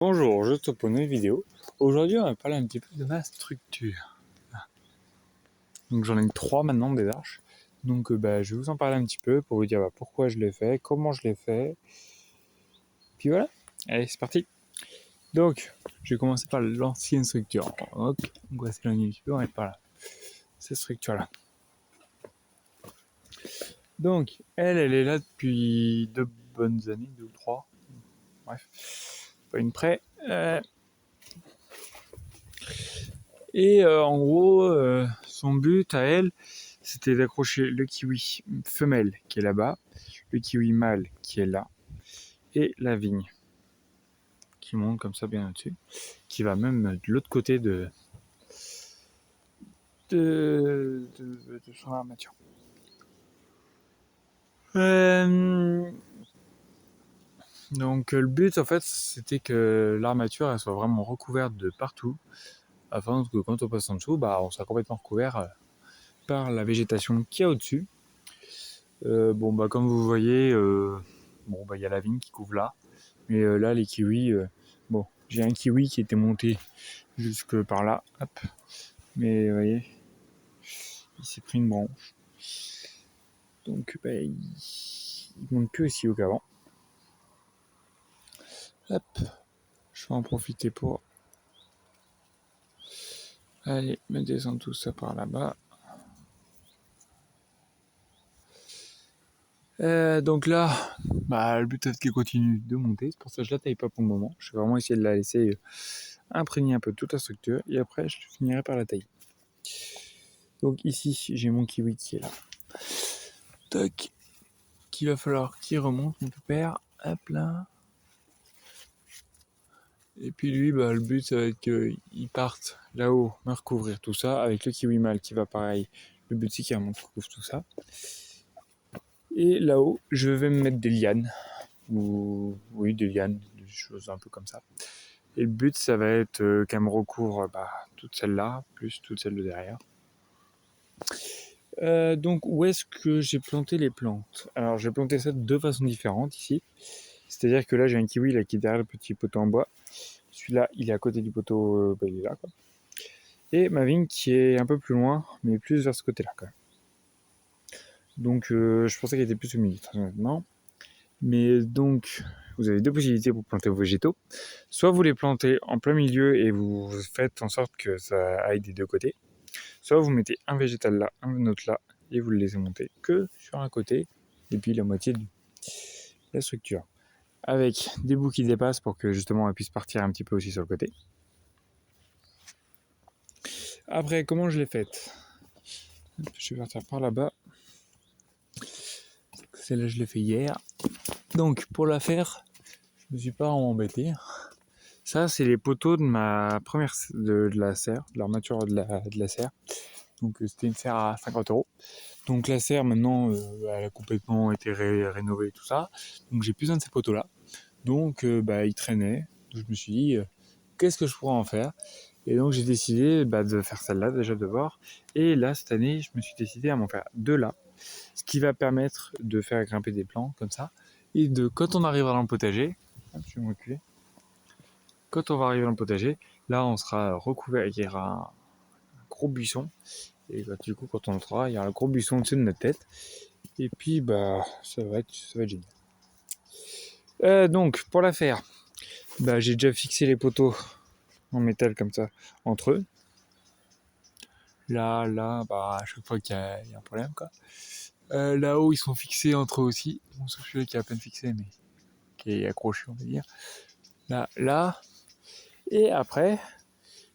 Bonjour, je te pour une nouvelle vidéo. Aujourd'hui, on va parler un petit peu de ma structure. Donc j'en ai 3 maintenant des arches. Donc je vais vous en parler un petit peu pour vous dire pourquoi je l'ai fait, comment je l'ai fait. Puis voilà, allez c'est parti. Donc je vais commencer par l'ancienne structure. Donc on va s'éloigner un petit peu, on est par là. Cette structure là. Donc elle est là depuis 2 bonnes années, 2 ou 3. Bref, pas une près. En gros, son but à elle, c'était d'accrocher le kiwi femelle qui est là-bas, le kiwi mâle qui est là, et la vigne qui monte comme ça bien au-dessus, qui va même de l'autre côté de son armature. Donc le but en fait c'était que l'armature elle soit vraiment recouverte de partout, afin que quand on passe en dessous, on soit complètement recouvert par la végétation qu'il y a au-dessus. Comme vous voyez, y a la vigne qui couvre là. Mais là, les kiwis, j'ai un kiwi qui était monté jusque par là. Hop. Mais vous voyez, il s'est pris une branche. Donc, il monte plus aussi haut qu'avant. Hop. Je vais en profiter pour aller me descendre tout ça par là-bas. Donc là, le but c'est qu'elle continue de monter. C'est pour ça que je la taille pas pour le moment. Je vais vraiment essayer de la laisser imprégner un peu toute la structure. Et après, je finirai par la tailler. Donc ici, j'ai mon kiwi qui est là. Toc. Qu'il va falloir qu'il remonte, mon père. Hop là. Et puis lui, le but, ça va être qu'il parte là-haut, me recouvrir tout ça, avec le kiwi mâle qui va pareil. Le but, c'est qu'il remonte, recouvre tout ça. Et là-haut, je vais me mettre des lianes. Des lianes, des choses un peu comme ça. Et le but, ça va être qu'elle me recouvre toutes celles-là, plus toutes celles de derrière. Donc, où est-ce que j'ai planté les plantes? Alors, j'ai planté ça de 2 façons différentes ici. C'est-à-dire que là, j'ai un kiwi là, qui est derrière le petit poteau en bois. Celui-là, il est à côté du poteau, il est là, quoi. Et ma vigne qui est un peu plus loin, mais plus vers ce côté-là, quand même. Donc, je pensais qu'elle était plus au milieu, très honnêtement. Mais donc, vous avez 2 possibilités pour planter vos végétaux. Soit vous les plantez en plein milieu et vous faites en sorte que ça aille des 2 côtés. Soit vous mettez un végétal là, un autre là, et vous le laissez monter que sur un côté, et puis la moitié de la structure. Avec des bouts qui dépassent pour que justement elle puisse partir un petit peu aussi sur le côté. Après, comment je l'ai faite? Je vais partir par là-bas. Celle-là, je l'ai fait hier. Donc, pour la faire, je me suis pas embêté. Ça, c'est les poteaux de ma première de la serre, de l'armature de la serre. Donc, c'était une serre à 50€. Donc, la serre, maintenant, elle a complètement été rénovée et tout ça. Donc, j'ai plus besoin de ces poteaux-là. Donc, ils traînaient. Donc, je me suis dit, qu'est-ce que je pourrais en faire? Et donc, j'ai décidé de faire celle-là, déjà de voir. Et là, cette année, je me suis décidé à m'en faire 2 là. Ce qui va permettre de faire grimper des plants comme ça. Et quand on arrivera dans le potager, je vais me reculer. Quand on va arriver dans le potager, là, on sera recouvert, il y aura un gros buisson. Et du coup, quand on entrera, il y aura un gros buisson au-dessus de notre tête. Et puis, ça va être génial. Donc, pour la faire, j'ai déjà fixé les poteaux en métal comme ça entre eux. Là, à chaque fois qu'il y a un problème, quoi. Là-haut, ils sont fixés entre eux aussi. Bon, sauf celui-là qui est à peine fixé, mais qui est accroché, on va dire. Là. Et après,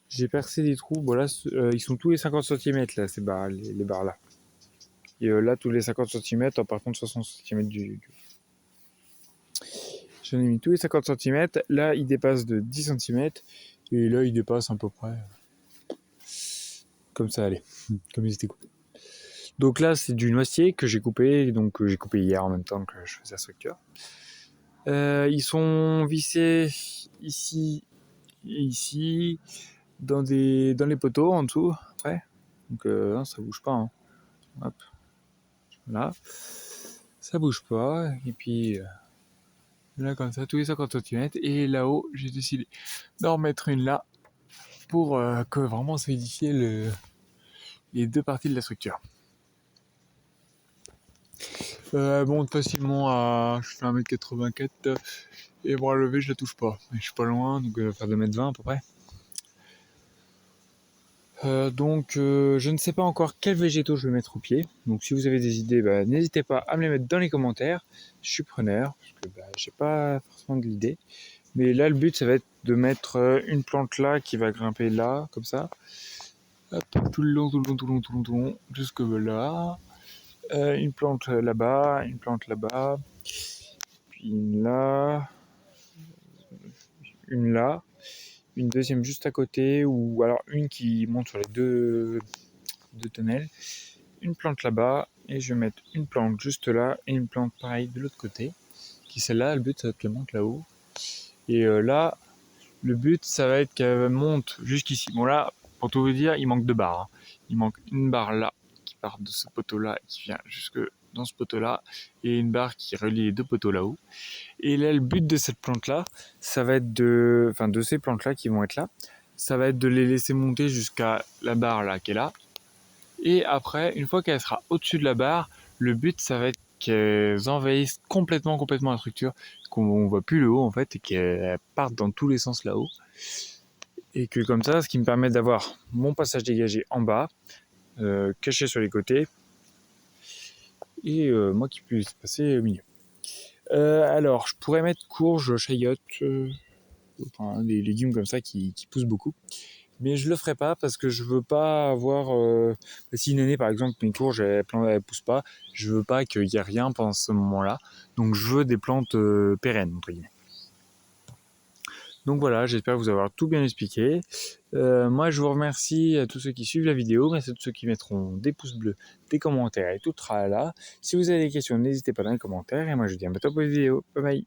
j'ai percé des trous. Voilà, ils sont tous les 50 cm là, ces barres, les barres là. Et là, tous les 50 cm, par contre 60 cm du. J'en ai mis tous les 50 cm. Là, il dépasse de 10 cm. Et là, il dépasse à peu près. Comme ça, allez. Comme ils étaient coupés. Donc là, c'est du noisetier que j'ai coupé. Donc j'ai coupé hier en même temps que je faisais la structure. Ils sont vissés ici et ici. Dans les poteaux en dessous après. Donc non, ça bouge pas. Hein. Hop. Voilà. Ça bouge pas. Et puis Là comme ça, tous les 50 centimètres. Et là-haut, j'ai décidé d'en remettre une là pour que vraiment solidifier les deux parties de la structure. Elle monte facilement à... Je fais 1m84 et bras levé, je la touche pas. Je suis pas loin, donc elle va faire 2m20 à peu près. Donc je ne sais pas encore quels végétaux je vais mettre au pied. Donc si vous avez des idées, n'hésitez pas à me les mettre dans les commentaires. Je suis preneur, parce que j'ai pas forcément de l'idée. Mais là le but ça va être de mettre une plante là qui va grimper là, comme ça. Hop, tout le long, tout le long, tout le long, tout le long, tout le long, jusque là. Une plante là-bas, une plante là-bas, puis une là, une là, une deuxième juste à côté, ou alors une qui monte sur les deux tonnelles, une plante là-bas, et je vais mettre une plante juste là, et une plante pareille de l'autre côté, qui celle-là, le but ça va être qu'elle monte là-haut. Et là, le but ça va être qu'elle monte jusqu'ici. Bon là, pour tout vous dire, il manque deux barres. Hein. Il manque une barre là, qui part de ce poteau-là, et qui vient jusque dans ce poteau-là, et une barre qui relie les deux poteaux là-haut. Et là, le but de cette plante-là, ça va être de ces plantes-là qui vont être là, ça va être de les laisser monter jusqu'à la barre là qui est là. Et après, une fois qu'elle sera au-dessus de la barre, le but, ça va être qu'elles envahissent complètement la structure, qu'on voit plus le haut en fait, et qu'elles partent dans tous les sens là-haut. Et que comme ça, ce qui me permet d'avoir mon passage dégagé en bas, caché sur les côtés, et moi qui puisse passer au milieu. Alors, je pourrais mettre courge, chayotte, enfin, des légumes comme ça qui poussent beaucoup. Mais je le ferai pas parce que je veux pas avoir... si une année, par exemple, mes courges, elles poussent pas, je veux pas qu'il y ait rien pendant ce moment-là. Donc, je veux des plantes pérennes, entre guillemets. Donc voilà, j'espère vous avoir tout bien expliqué. Moi, je vous remercie à tous ceux qui suivent la vidéo. Merci à tous ceux qui mettront des pouces bleus, des commentaires et tout tralala. Si vous avez des questions, n'hésitez pas dans les commentaires. Et moi, je vous dis à bientôt pour une vidéo. Bye bye.